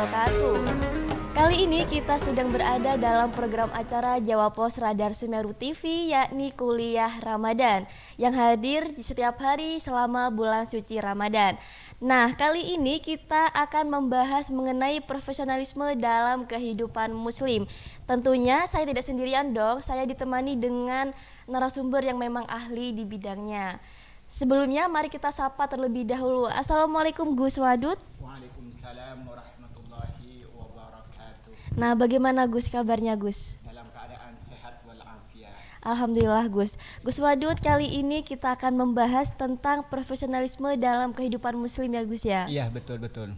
wabarakatuh. Kali ini kita sedang berada dalam program acara Jawa Pos Radar Semeru TV, yakni Kuliah Ramadan, yang hadir di setiap hari selama bulan suci Ramadan. Nah, kali ini kita akan membahas mengenai profesionalisme dalam kehidupan muslim. Tentunya saya tidak sendirian dong, saya ditemani dengan narasumber yang memang ahli di bidangnya. Sebelumnya mari kita sapa terlebih dahulu. Assalamualaikum Gus Wadud. Waalaikumsalam warahmatullahi wabarakatuh. Nah, bagaimana Gus kabarnya Gus? Dalam keadaan sehat walafiat. Alhamdulillah Gus. Gus Wadud, kali ini kita akan membahas tentang profesionalisme dalam kehidupan muslim ya Gus ya. Iya, betul.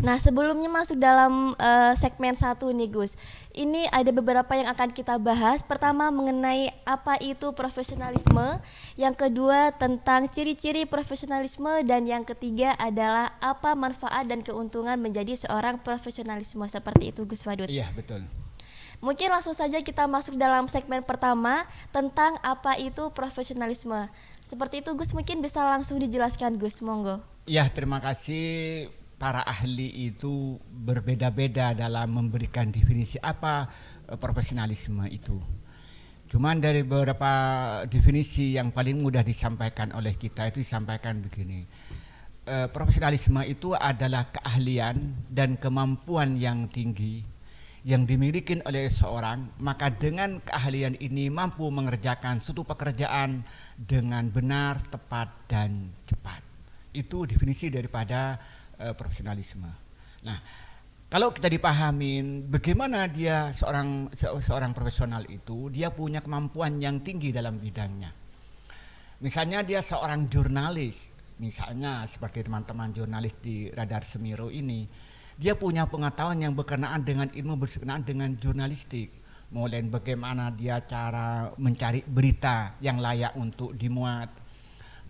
Nah, sebelumnya masuk dalam segmen 1 nih Gus. Ini ada beberapa yang akan kita bahas. Pertama mengenai apa itu profesionalisme, yang kedua tentang ciri-ciri profesionalisme, dan yang ketiga adalah apa manfaat dan keuntungan menjadi seorang profesionalisme. Seperti itu Gus Wadud. Iya, betul. Mungkin langsung saja kita masuk dalam segmen pertama tentang apa itu profesionalisme. Seperti itu Gus, mungkin bisa langsung dijelaskan Gus, monggo. Iya, terima kasih. Para ahli itu berbeda-beda dalam memberikan definisi apa profesionalisme itu. Cuman dari beberapa definisi yang paling mudah disampaikan oleh kita itu disampaikan begini. Profesionalisme itu adalah keahlian dan kemampuan yang tinggi yang dimiliki oleh seorang, maka dengan keahlian ini mampu mengerjakan suatu pekerjaan dengan benar, tepat, dan cepat. Itu definisi daripada profesionalisme. Nah, kalau kita dipahamin bagaimana dia seorang profesional itu, dia punya kemampuan yang tinggi dalam bidangnya. Misalnya dia seorang jurnalis, misalnya seperti teman-teman jurnalis di Radar Semeru ini, dia punya pengetahuan yang berkenaan dengan ilmu berkenaan dengan jurnalistik, mulai bagaimana dia cara mencari berita yang layak untuk dimuat.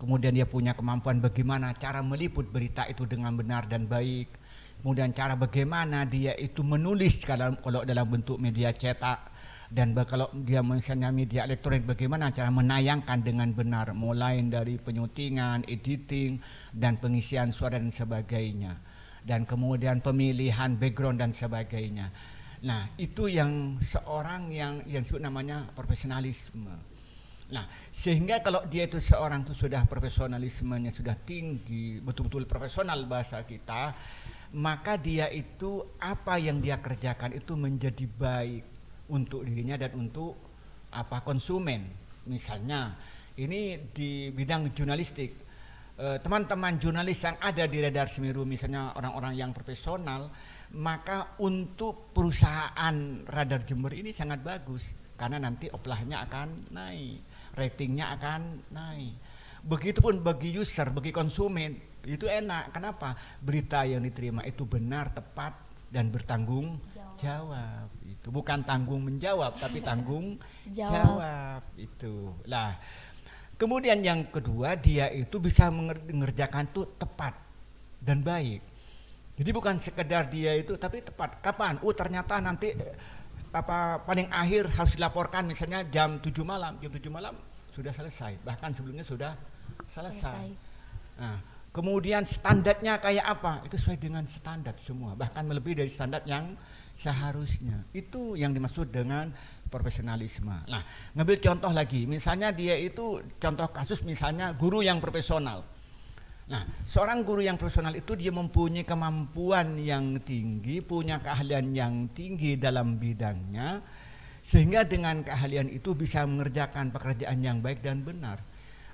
Kemudian dia punya kemampuan bagaimana cara meliput berita itu dengan benar dan baik. Kemudian cara bagaimana dia itu menulis kalau dalam bentuk media cetak. Dan kalau dia misalnya media elektronik, bagaimana cara menayangkan dengan benar. Mulai dari penyutingan, editing, dan pengisian suara dan sebagainya. Dan kemudian pemilihan background dan sebagainya. Nah, itu yang seorang yang disebut namanya profesionalisme. Nah, sehingga kalau dia itu seorang itu sudah profesionalismenya sudah tinggi, betul-betul profesional bahasa kita, maka dia itu apa yang dia kerjakan itu menjadi baik untuk dirinya dan untuk konsumen. Misalnya, ini di bidang jurnalistik, teman-teman jurnalis yang ada di Radar Semeru, misalnya orang-orang yang profesional, maka untuk perusahaan Radar Jember ini sangat bagus karena nanti oplahnya akan naik, ratingnya akan naik. Begitupun bagi user, bagi konsumen itu enak. Kenapa? Berita yang diterima itu benar, tepat, dan bertanggung jawab. Itu bukan tanggung menjawab, tapi tanggung jawab itu. Lah, kemudian yang kedua, dia itu bisa mengerjakan itu tepat dan baik. Jadi bukan sekedar dia itu, tapi tepat. Kapan? Ternyata nanti paling akhir harus dilaporkan misalnya jam 7 malam sudah selesai, bahkan sebelumnya sudah selesai. Nah, kemudian standarnya kayak apa? Itu sesuai dengan standar semua, bahkan melebihi dari standar yang seharusnya. Itu yang dimaksud dengan profesionalisme. Nah, ngambil contoh lagi, misalnya dia itu contoh kasus misalnya guru yang profesional. Nah, seorang guru yang profesional itu dia mempunyai kemampuan yang tinggi, punya keahlian yang tinggi dalam bidangnya, sehingga dengan keahlian itu bisa mengerjakan pekerjaan yang baik dan benar.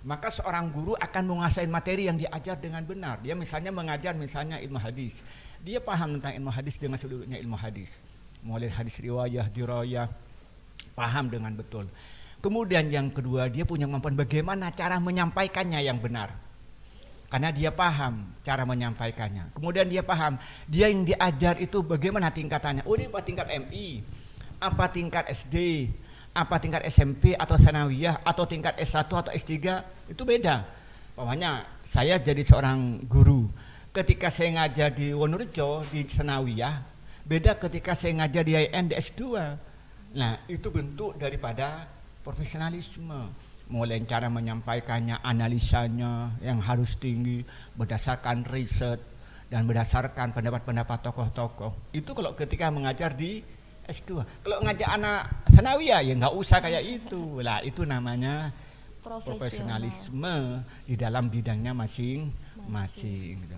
Maka seorang guru akan menguasai materi yang diajar dengan benar. Dia misalnya mengajar misalnya ilmu hadis, dia paham tentang ilmu hadis dengan seluruhnya ilmu hadis, mulai hadis riwayah, dirayah, paham dengan betul. Kemudian yang kedua, dia punya kemampuan bagaimana cara menyampaikannya yang benar, karena dia paham cara menyampaikannya. Kemudian dia paham, dia yang diajar itu bagaimana tingkatannya. Ini apa tingkat MI, apa tingkat SD, apa tingkat SMP atau sanawiyah, atau tingkat S1 atau S3, itu beda. Pokoknya saya jadi seorang guru, ketika saya ngajar di Wonorejo di sanawiyah, beda ketika saya ngajar di IN di S2. Nah, itu bentuk daripada profesionalisme. Mulai cara menyampaikannya, analisanya yang harus tinggi berdasarkan riset dan berdasarkan pendapat-pendapat tokoh-tokoh. Itu kalau ketika mengajar di S2. Kalau ngajak anak sanawiyah ya nggak usah kayak itu. Lah itu namanya profesionalisme di dalam bidangnya masing-masing gitu.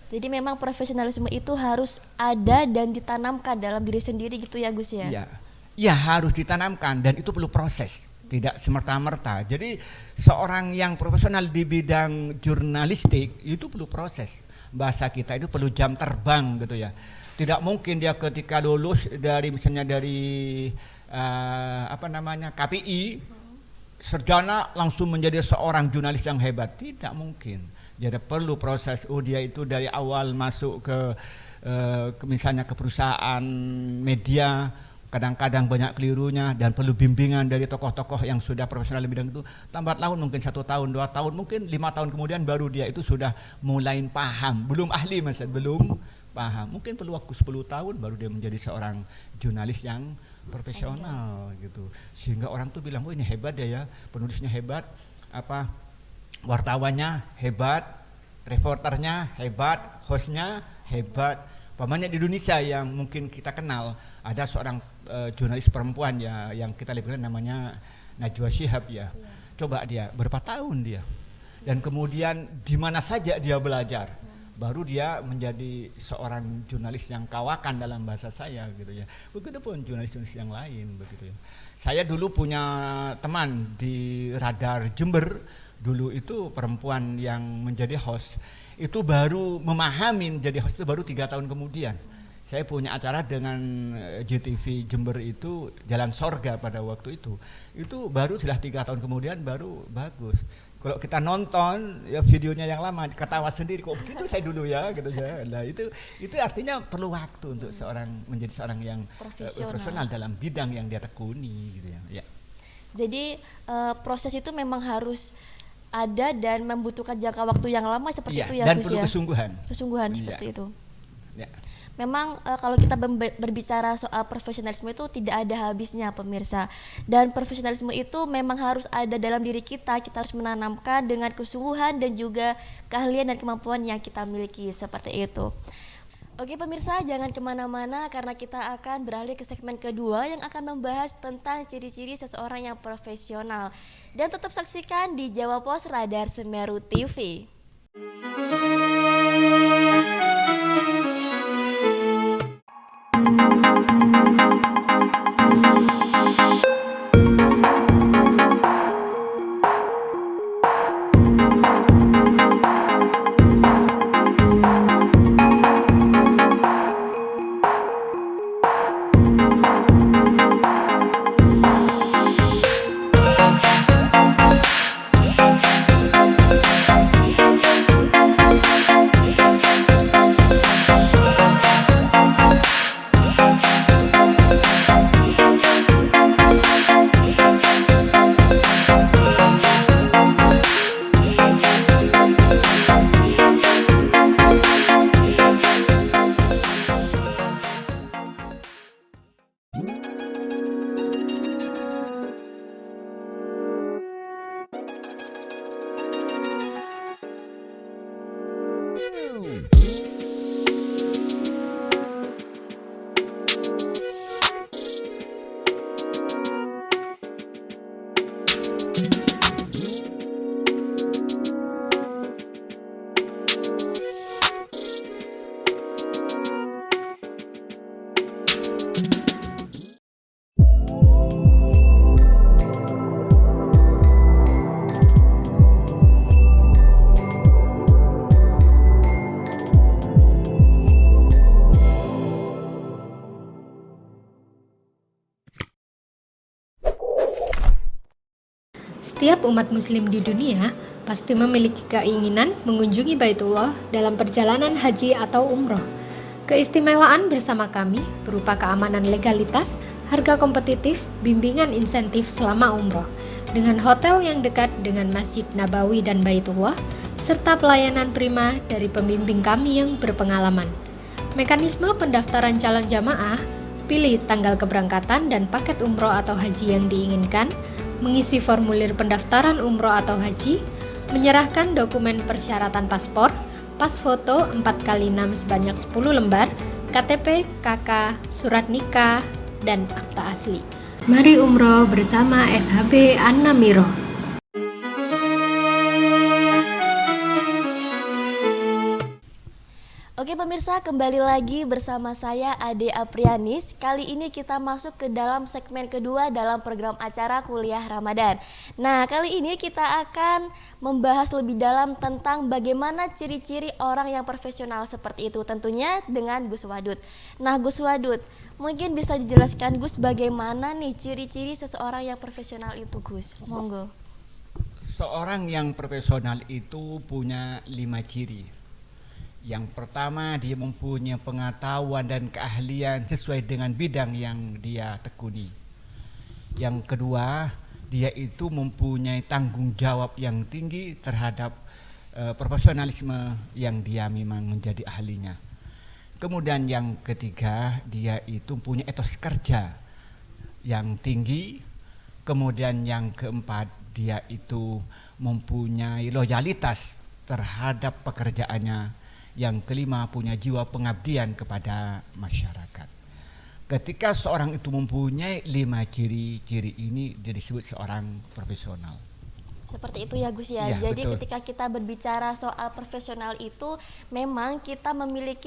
Jadi memang profesionalisme itu harus ada dan ditanamkan dalam diri sendiri gitu ya Gus ya? Iya. Ya harus ditanamkan dan itu perlu proses, tidak semerta-merta. Jadi seorang yang profesional di bidang jurnalistik itu perlu proses. Bahasa kita itu perlu jam terbang gitu ya. Tidak mungkin dia ketika lulus dari misalnya dari KPI sarjana langsung menjadi seorang jurnalis yang hebat, tidak mungkin. Jadi perlu proses. Dia itu dari awal masuk ke misalnya ke perusahaan media, kadang-kadang banyak kelirunya dan perlu bimbingan dari tokoh-tokoh yang sudah profesional di bidang itu. Tambat tahun mungkin 1 tahun, 2 tahun, mungkin 5 tahun kemudian baru dia itu sudah mulai paham. Belum ahli belum paham. Mungkin perlu waktu 10 tahun baru dia menjadi seorang jurnalis yang profesional gitu. Sehingga orang tuh bilang, "Oh ini hebat ya, penulisnya hebat, wartawannya hebat, reporternya hebat, hostnya hebat." Pamannya di Indonesia yang mungkin kita kenal, ada seorang jurnalis perempuan ya yang kita lihatkan namanya Najwa Shihab ya. Coba dia berapa tahun dia. Dan kemudian di mana saja dia belajar. Baru dia menjadi seorang jurnalis yang kawakan dalam bahasa saya gitu ya. Begitupun jurnalis-jurnalis yang lain begitu ya. Saya dulu punya teman di Radar Jember, dulu itu perempuan yang menjadi host. Itu baru memahami jadi host itu baru 3 tahun kemudian. Saya punya acara dengan JTV Jember itu Jalan Sorga pada waktu itu. Itu baru setelah 3 tahun kemudian baru bagus. Kalau kita nonton ya videonya yang lama ketawa sendiri, kok begitu saya dulu ya gitu ya. Nah itu artinya perlu waktu untuk menjadi seorang yang profesional dalam bidang yang dia tekuni gitu ya. Jadi proses itu memang harus ada dan membutuhkan jangka waktu yang lama seperti itu ya dan Gus perlu ya. Kesungguhan seperti itu. Ya. Memang kalau kita berbicara soal profesionalisme itu tidak ada habisnya pemirsa. Dan profesionalisme itu memang harus ada dalam diri kita. Kita harus menanamkan dengan kesungguhan dan juga keahlian dan kemampuan yang kita miliki seperti itu. Oke pemirsa, jangan kemana-mana karena kita akan beralih ke segmen kedua yang akan membahas tentang ciri-ciri seseorang yang profesional. Dan tetap saksikan di Jawa Pos Radar Semeru TV. Setiap umat muslim di dunia pasti memiliki keinginan mengunjungi Baitullah dalam perjalanan haji atau umroh. Keistimewaan bersama kami berupa keamanan legalitas, harga kompetitif, bimbingan insentif selama umroh, dengan hotel yang dekat dengan Masjid Nabawi dan Baitullah, serta pelayanan prima dari pembimbing kami yang berpengalaman. Mekanisme pendaftaran calon jamaah, pilih tanggal keberangkatan dan paket umroh atau haji yang diinginkan, mengisi formulir pendaftaran umroh atau haji, menyerahkan dokumen persyaratan paspor, pas foto 4x6 sebanyak 10 lembar, KTP, KK, surat nikah, dan akta asli. Mari umroh bersama SHB An-Namiro. Oke pemirsa, kembali lagi bersama saya Ade Aprianis. Kali ini kita masuk ke dalam segmen kedua dalam program acara Kuliah Ramadan. Nah, kali ini kita akan membahas lebih dalam tentang bagaimana ciri-ciri orang yang profesional seperti itu, tentunya dengan Gus Wadud. Nah, Gus Wadud, mungkin bisa dijelaskan Gus bagaimana nih ciri-ciri seseorang yang profesional itu, Gus? Monggo. Seorang yang profesional itu punya 5 ciri. Yang pertama, dia mempunyai pengetahuan dan keahlian sesuai dengan bidang yang dia tekuni. Yang kedua, dia itu mempunyai tanggung jawab yang tinggi terhadap profesionalisme yang dia memang menjadi ahlinya. Kemudian yang ketiga, dia itu punya etos kerja yang tinggi. Kemudian yang keempat, dia itu mempunyai loyalitas terhadap pekerjaannya. Yang kelima, punya jiwa pengabdian kepada masyarakat. Ketika seorang itu mempunyai 5 ciri-ciri ini, dia disebut seorang profesional. Seperti itu ya Gus ya. Iya, Jadi betul. ketika kita berbicara soal profesional itu memang kita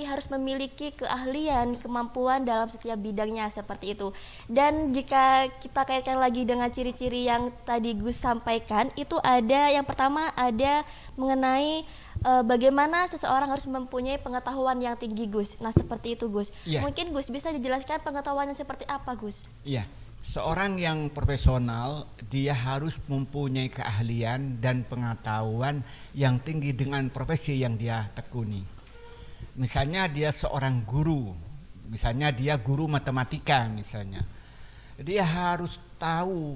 harus memiliki keahlian, kemampuan dalam setiap bidangnya seperti itu. Dan jika kita kaitkan lagi dengan ciri-ciri yang tadi Gus sampaikan, itu ada yang pertama ada mengenai bagaimana seseorang harus mempunyai pengetahuan yang tinggi Gus. Nah, seperti itu Gus. Iya. Mungkin Gus bisa dijelaskan pengetahuannya seperti apa Gus? Iya, seorang yang profesional dia harus mempunyai keahlian dan pengetahuan yang tinggi dengan profesi yang dia tekuni. Misalnya dia seorang guru, misalnya dia guru matematika misalnya. Dia harus tahu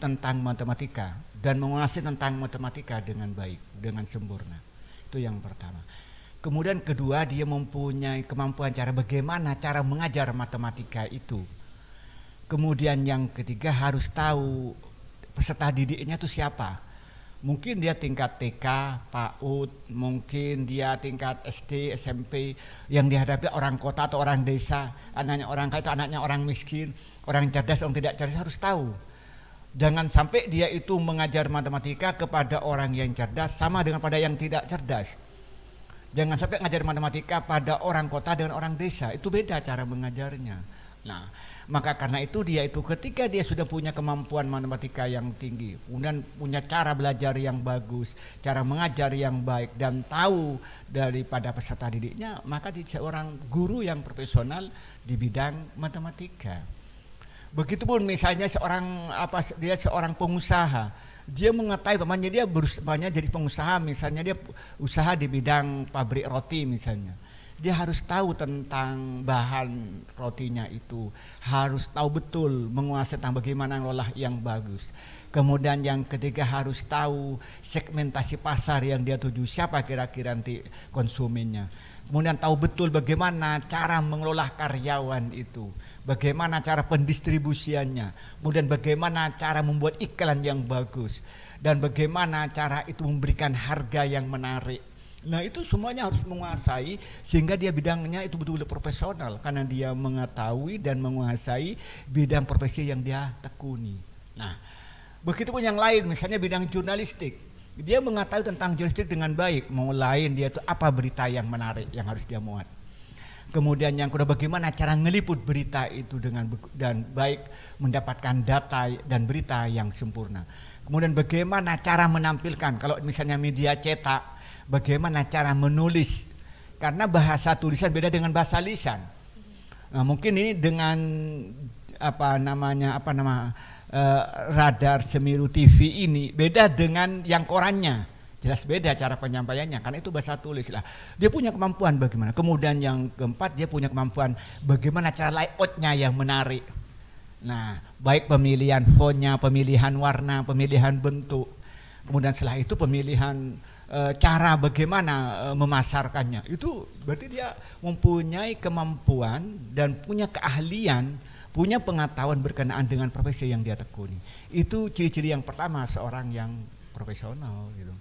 tentang matematika dan menguasai tentang matematika dengan baik, dengan sempurna. Itu yang pertama. Kemudian kedua, dia mempunyai kemampuan bagaimana cara mengajar matematika itu. Kemudian yang ketiga, harus tahu peserta didiknya itu siapa. Mungkin dia tingkat TK, PAUD, mungkin dia tingkat SD, SMP, yang dihadapi orang kota atau orang desa, anaknya orang kaya atau anaknya orang miskin, orang cerdas, orang tidak cerdas, harus tahu. Jangan sampai dia itu mengajar matematika kepada orang yang cerdas sama dengan pada yang tidak cerdas. Jangan sampai mengajar matematika pada orang kota dengan orang desa, itu beda cara mengajarnya. Nah, maka karena itu dia itu ketika dia sudah punya kemampuan matematika yang tinggi, kemudian punya cara belajar yang bagus, cara mengajar yang baik dan tahu daripada peserta didiknya, maka dia seorang guru yang profesional di bidang matematika. Begitupun misalnya dia seorang pengusaha, dia mengetahui dia banyak jadi pengusaha, misalnya dia usaha di bidang pabrik roti misalnya. Dia harus tahu tentang bahan rotinya itu, harus tahu betul menguasai tentang bagaimana ngolah yang bagus. Kemudian yang ketiga, harus tahu segmentasi pasar yang dia tuju, siapa kira-kira nanti konsumennya. Kemudian tahu betul bagaimana cara mengelola karyawan itu, bagaimana cara pendistribusiannya, kemudian bagaimana cara membuat iklan yang bagus, dan bagaimana cara itu memberikan harga yang menarik. Nah, itu semuanya harus menguasai sehingga dia bidangnya itu betul-betul profesional karena dia mengetahui dan menguasai bidang profesi yang dia tekuni. Nah, begitupun yang lain, misalnya bidang jurnalistik. Dia mengetahui tentang jurnalistik dengan baik, mulai dia itu apa berita yang menarik yang harus dia muat. Kemudian yang kedua, bagaimana cara ngeliput berita itu dengan dan baik, mendapatkan data dan berita yang sempurna. Kemudian bagaimana cara menampilkan, kalau misalnya media cetak, bagaimana cara menulis, karena bahasa tulisan beda dengan bahasa lisan. Nah, mungkin ini dengan Radar Semeru TV ini beda dengan yang korannya, jelas beda cara penyampaiannya karena itu bahasa tulis lah. Dia punya kemampuan bagaimana. Kemudian yang keempat, dia punya kemampuan bagaimana cara layoutnya yang menarik. Nah, baik pemilihan fontnya, pemilihan warna, pemilihan bentuk. Kemudian setelah itu pemilihan cara bagaimana memasarkannya. Itu berarti dia mempunyai kemampuan dan punya keahlian, punya pengetahuan berkenaan dengan profesi yang dia tekuni. Itu ciri-ciri yang pertama seorang yang profesional gitu.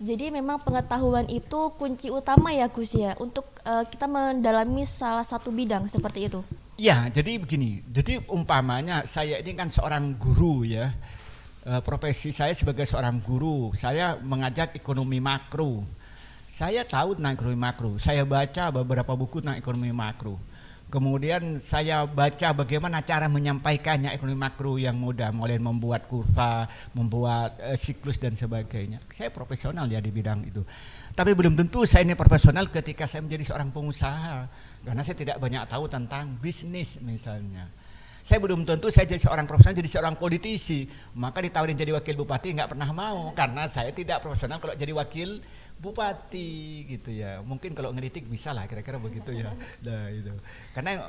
Jadi memang pengetahuan itu kunci utama ya Gus ya untuk kita mendalami salah satu bidang seperti itu. Ya, jadi begini. Jadi umpamanya saya ini kan seorang guru ya. Profesi saya sebagai seorang guru, saya mengajar ekonomi makro. Saya tahu tentang ekonomi makro. Saya baca beberapa buku tentang ekonomi makro. Kemudian saya baca bagaimana cara menyampaikannya ekonomi makro yang mudah, mulai membuat kurva, membuat siklus dan sebagainya. Saya profesional ya di bidang itu. Tapi belum tentu saya ini profesional ketika saya menjadi seorang pengusaha. Karena saya tidak banyak tahu tentang bisnis misalnya. Saya belum tentu saya jadi seorang profesional, jadi seorang politisi. Maka ditawarin jadi wakil bupati nggak pernah mau. Karena saya tidak profesional kalau jadi wakil bupati gitu ya. Mungkin kalau ngeritik bisa lah kira-kira begitu ya. Nah, itu. Karena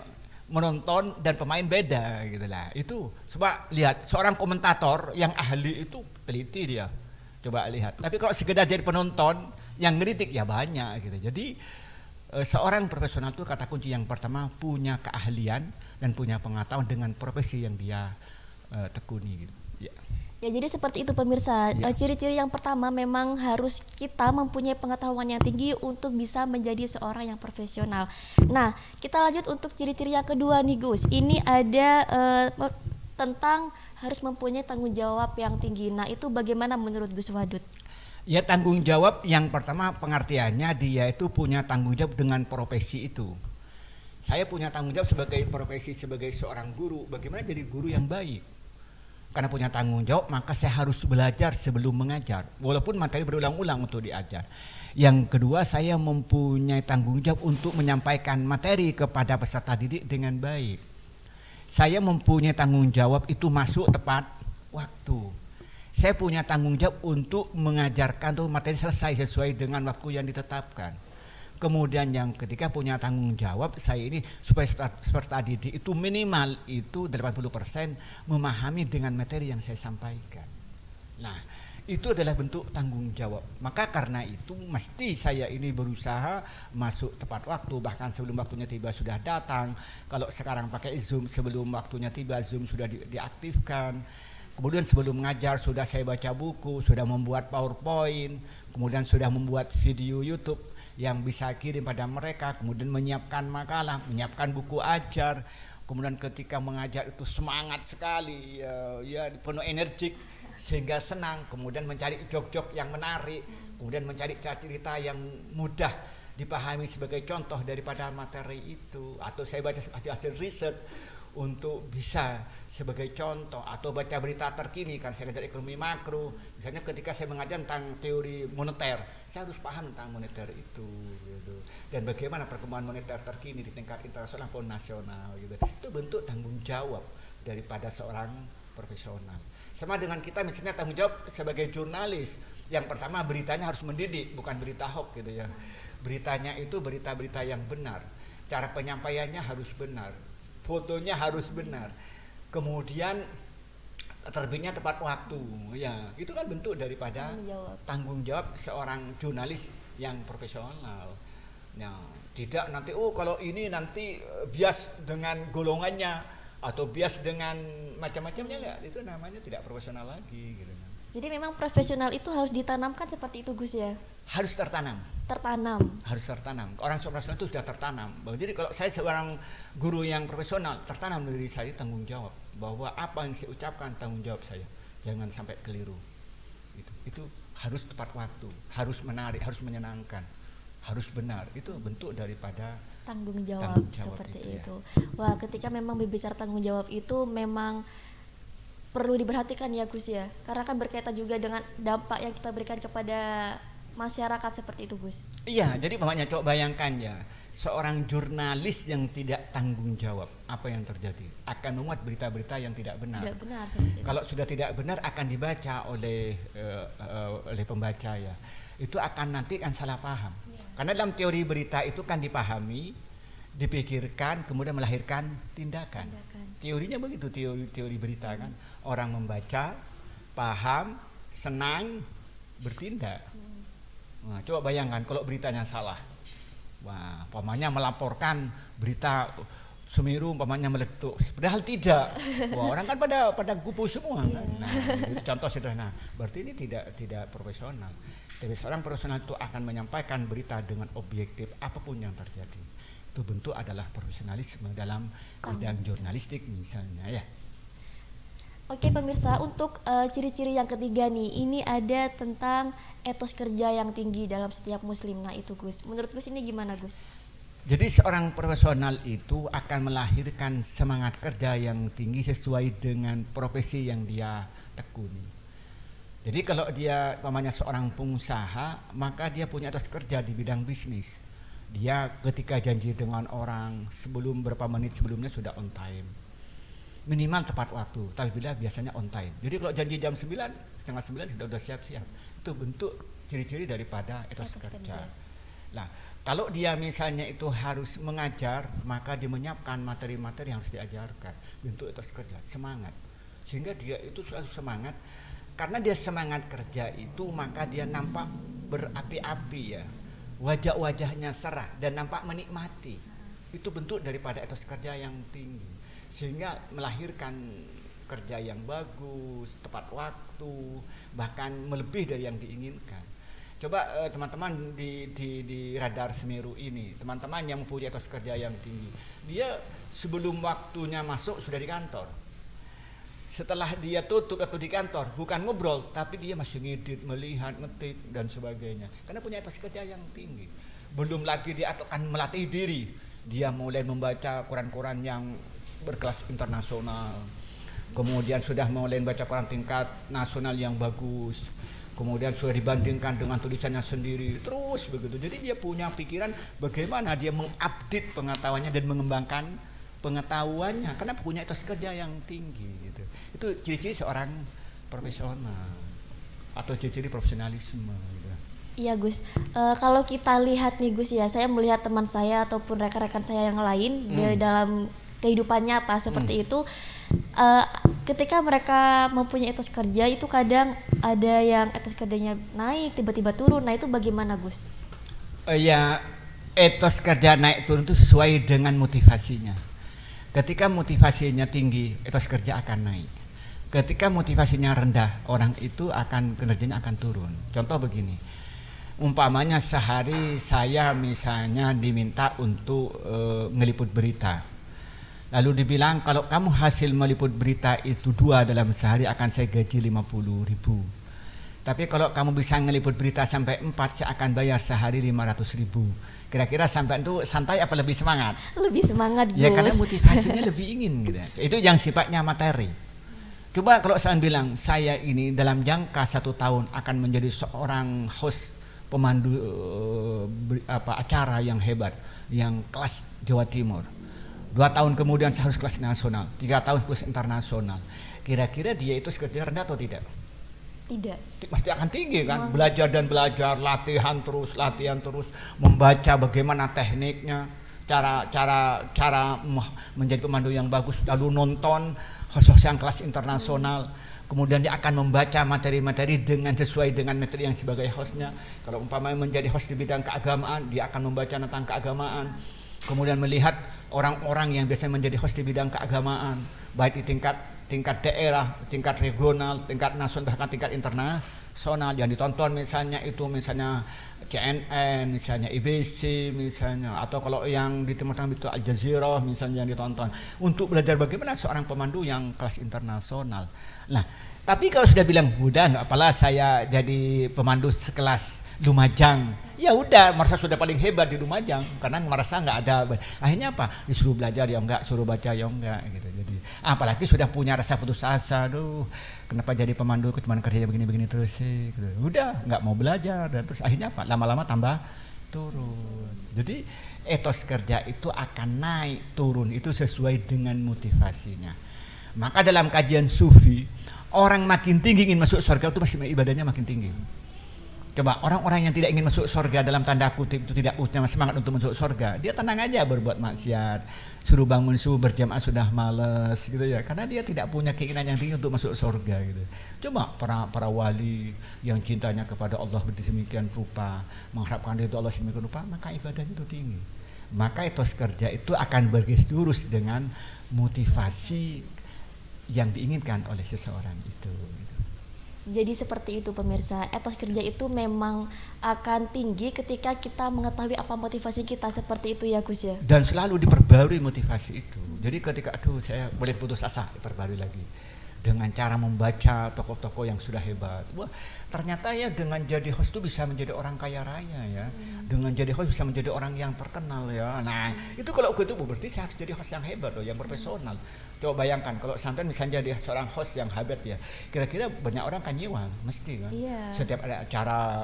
menonton dan pemain beda gitu lah. Itu coba lihat seorang komentator yang ahli itu teliti dia. Coba lihat. Tapi kalau sekedar jadi penonton yang ngeritik ya banyak gitu. Jadi seorang profesional itu kata kunci yang pertama punya keahlian dan punya pengetahuan dengan profesi yang dia tekuni gitu. Ya. Ya jadi seperti itu pemirsa. Ya. Ciri-ciri yang pertama memang harus kita mempunyai pengetahuan yang tinggi untuk bisa menjadi seorang yang profesional. Nah kita lanjut untuk ciri-ciri yang kedua nih Gus. Ini ada tentang harus mempunyai tanggung jawab yang tinggi. Nah itu bagaimana menurut Gus Wadud? Ya tanggung jawab yang pertama pengertiannya dia itu punya tanggung jawab dengan profesi itu. Saya punya tanggung jawab sebagai profesi sebagai seorang guru. Bagaimana jadi guru yang baik? Karena punya tanggung jawab maka saya harus belajar sebelum mengajar. Walaupun materi berulang-ulang untuk diajar. Yang kedua saya mempunyai tanggung jawab untuk menyampaikan materi kepada peserta didik dengan baik. Saya mempunyai tanggung jawab itu masuk tepat waktu. Saya punya tanggung jawab untuk mengajarkan tuh materi selesai sesuai dengan waktu yang ditetapkan. Kemudian yang ketiga punya tanggung jawab saya ini supaya peserta didik itu minimal itu 80% memahami dengan materi yang saya sampaikan. Nah, itu adalah bentuk tanggung jawab. Maka karena itu mesti saya ini berusaha masuk tepat waktu, bahkan sebelum waktunya tiba sudah datang. Kalau sekarang pakai Zoom sebelum waktunya tiba Zoom sudah diaktifkan. Kemudian sebelum mengajar sudah saya baca buku, sudah membuat PowerPoint, kemudian sudah membuat video YouTube yang bisa kirim pada mereka, kemudian menyiapkan makalah, menyiapkan buku ajar, kemudian ketika mengajar itu semangat sekali, ya penuh energik sehingga senang, kemudian mencari jok-jok yang menarik, kemudian mencari cerita yang mudah dipahami sebagai contoh daripada materi itu, atau saya baca hasil riset untuk bisa sebagai contoh atau baca berita terkini kan saya ngajar ekonomi makro misalnya ketika saya mengajar tentang teori moneter saya harus paham tentang moneter itu gitu. Dan bagaimana perkembangan moneter terkini di tingkat internasional maupun nasional gitu. Itu bentuk tanggung jawab daripada seorang profesional. Sama dengan kita misalnya tanggung jawab sebagai jurnalis, yang pertama beritanya harus mendidik, bukan berita hoax gitu ya. Beritanya itu berita-berita yang benar, cara penyampaiannya harus benar, fotonya harus benar, kemudian terbitnya tepat waktu, ya itu kan bentuk daripada tanggung jawab seorang jurnalis yang profesional. Ya, tidak nanti kalau ini nanti bias dengan golongannya atau bias dengan macam-macamnya, ya itu namanya tidak profesional lagi gitu. Jadi memang profesional itu harus ditanamkan seperti itu Gus ya? Harus tertanam. Harus tertanam. Orang profesional itu sudah tertanam. Jadi kalau saya seorang guru yang profesional, tertanam dari saya tanggung jawab bahwa apa yang saya ucapkan tanggung jawab saya, jangan sampai keliru. Itu harus tepat waktu, harus menarik, harus menyenangkan, harus benar. Itu bentuk daripada tanggung jawab seperti itu. Ya. Wah, ketika memang berbicara tanggung jawab itu memang perlu diperhatikan ya Gus ya, karena kan berkaitan juga dengan dampak yang kita berikan kepada masyarakat seperti itu Gus. Iya, jadi makanya coba bayangkan ya, seorang jurnalis yang tidak tanggung jawab, apa yang terjadi? Akan memuat berita-berita yang tidak benar. Tidak benar. Kalau sudah tidak benar akan dibaca oleh pembaca ya, itu akan nanti kan salah paham. Ya. Karena dalam teori berita itu kan dipahami, dipikirkan, kemudian melahirkan tindakan. Teorinya begitu, teori berita kan. Orang membaca, paham, senang, bertindak. Nah, coba bayangkan kalau beritanya salah. Wah, umpamanya melaporkan berita Semeru umpamanya meletus, padahal tidak. Wah, orang kan pada gupu semua kan. Nah, itu contoh sederhana. Berarti ini tidak profesional. Tapi seorang profesional itu akan menyampaikan berita dengan objektif apapun yang terjadi. Itu bentuk adalah profesionalisme dalam bidang jurnalistik misalnya ya. Oke pemirsa, untuk ciri-ciri yang ketiga nih, ini ada tentang etos kerja yang tinggi dalam setiap muslim. Nah itu Gus, menurut Gus ini gimana Gus? Jadi seorang profesional itu akan melahirkan semangat kerja yang tinggi sesuai dengan profesi yang dia tekuni. Jadi kalau dia namanya seorang pengusaha, maka dia punya etos kerja di bidang bisnis. Dia ketika janji dengan orang sebelum berapa menit sebelumnya sudah on time. Minimal tepat waktu, tapi bila biasanya on time. Jadi kalau janji jam 9, setengah 9 sudah siap-siap. Itu bentuk ciri-ciri daripada etos kerja. Nah, kalau dia misalnya itu harus mengajar, maka dia menyiapkan materi-materi yang harus diajarkan. Bentuk etos kerja, semangat. Sehingga dia itu selalu semangat. Karena dia semangat kerja itu, maka dia nampak berapi-api ya. Wajah-wajahnya cerah dan nampak menikmati. Itu bentuk daripada etos kerja yang tinggi. Sehingga melahirkan kerja yang bagus, tepat waktu, bahkan melebihi dari yang diinginkan. Coba teman-teman di Radar Semeru ini, teman-teman yang mempunyai etos kerja yang tinggi, dia sebelum waktunya masuk sudah di kantor. Setelah dia tutup atau di kantor, bukan ngobrol, tapi dia masih ngedit, melihat, ngetik dan sebagainya. Karena punya etos kerja yang tinggi. Belum lagi dia akan melatih diri. Dia mulai membaca koran-koran yang berkelas internasional. Kemudian sudah mulai membaca koran tingkat nasional yang bagus. Kemudian sudah dibandingkan dengan tulisannya sendiri. Terus begitu. Jadi dia punya pikiran bagaimana dia mengupdate pengetahuannya dan mengembangkan pengetahuannya karena punya etos kerja yang tinggi gitu. Itu ciri-ciri seorang profesional atau ciri-ciri profesionalisme gitu. Iya Gus, kalau kita lihat nih Gus ya, saya melihat teman saya ataupun rekan-rekan saya yang lain dalam kehidupan nyata seperti itu, ketika mereka mempunyai etos kerja itu kadang ada yang etos kerjanya naik tiba-tiba turun. Nah itu bagaimana Gus? Ya etos kerja naik turun itu sesuai dengan motivasinya. Ketika motivasinya tinggi, etos kerja akan naik. Ketika motivasinya rendah, orang itu akan kinerjanya akan turun. Contoh begini, umpamanya sehari saya misalnya diminta untuk ngeliput berita. Lalu dibilang kalau kamu hasil meliput berita itu 2 dalam sehari akan saya gaji 50.000. Tapi kalau kamu bisa ngeliput berita sampai 4 saya akan bayar sehari 500.000. Kira-kira sampai itu santai apa lebih semangat? Lebih semangat Gus. Ya karena motivasinya lebih ingin gitu. Itu yang sifatnya materi. Coba kalau saya bilang saya ini dalam jangka 1 tahun akan menjadi seorang host pemandu acara yang hebat, yang kelas Jawa Timur. 2 tahun kemudian saya harus kelas nasional, 3 tahun kelas internasional. Kira-kira dia itu sekerja rendah atau tidak? Tidak. Pasti akan tinggi kan, belajar dan belajar, latihan terus, membaca bagaimana tekniknya, cara menjadi pemandu yang bagus, lalu nonton host yang kelas internasional. Kemudian dia akan membaca materi-materi dengan sesuai dengan materi yang sebagai hostnya. Kalau umpamanya menjadi host di bidang keagamaan, dia akan membaca tentang keagamaan. Kemudian melihat orang-orang yang biasanya menjadi host di bidang keagamaan, baik di tingkat daerah, tingkat regional, tingkat nasional, bahkan tingkat internasional yang ditonton misalnya CNN, misalnya IBC misalnya, atau kalau yang di Timur Tengah itu Al Jazeera misalnya yang ditonton untuk belajar bagaimana seorang pemandu yang kelas internasional. Nah, tapi kalau sudah bilang udah nggak apalah saya jadi pemandu sekelas Lumajang, ya udah merasa sudah paling hebat di Lumajang karena merasa nggak ada. Akhirnya apa? Disuruh belajar ya enggak, suruh baca ya enggak gitu. Jadi apalagi sudah punya rasa putus asa, aduh kenapa jadi pemandu cuma kerjanya begini-begini terus sih gitu. Udah nggak mau belajar dan terus akhirnya apa? Lama-lama tambah turun. Jadi etos kerja itu akan naik turun itu sesuai dengan motivasinya. Maka dalam kajian sufi, orang makin tinggi ingin masuk surga itu pasti ibadahnya makin tinggi. Coba orang-orang yang tidak ingin masuk surga dalam tanda kutip itu tidak punya semangat untuk masuk surga, dia tenang aja berbuat maksiat, suruh bangun subuh berjamaah sudah malas gitu ya, karena dia tidak punya keinginan yang tinggi untuk masuk surga gitu. Coba para wali yang cintanya kepada Allah sedemikian rupa, mengharapkan itu Allah sedemikian rupa, maka ibadahnya itu tinggi. Maka etos kerja itu akan bergaris lurus dengan motivasi yang diinginkan oleh seseorang itu. Jadi seperti itu pemirsa, etos kerja itu memang akan tinggi ketika kita mengetahui apa motivasi kita, seperti itu ya Gus ya. Dan selalu diperbarui motivasi itu. Jadi ketika saya boleh putus asa, diperbarui lagi dengan cara membaca tokoh-tokoh yang sudah hebat. Wah, ternyata ya dengan jadi host itu bisa menjadi orang kaya raya ya. Dengan jadi host bisa menjadi orang yang terkenal ya. Nah, itu kalau itu berarti saya harus jadi host yang hebat loh, yang profesional. Coba bayangkan kalau sampai misalnya jadi seorang host yang hebat ya, kira-kira banyak orang kan nyewa, mesti kan. Iya. Setiap ada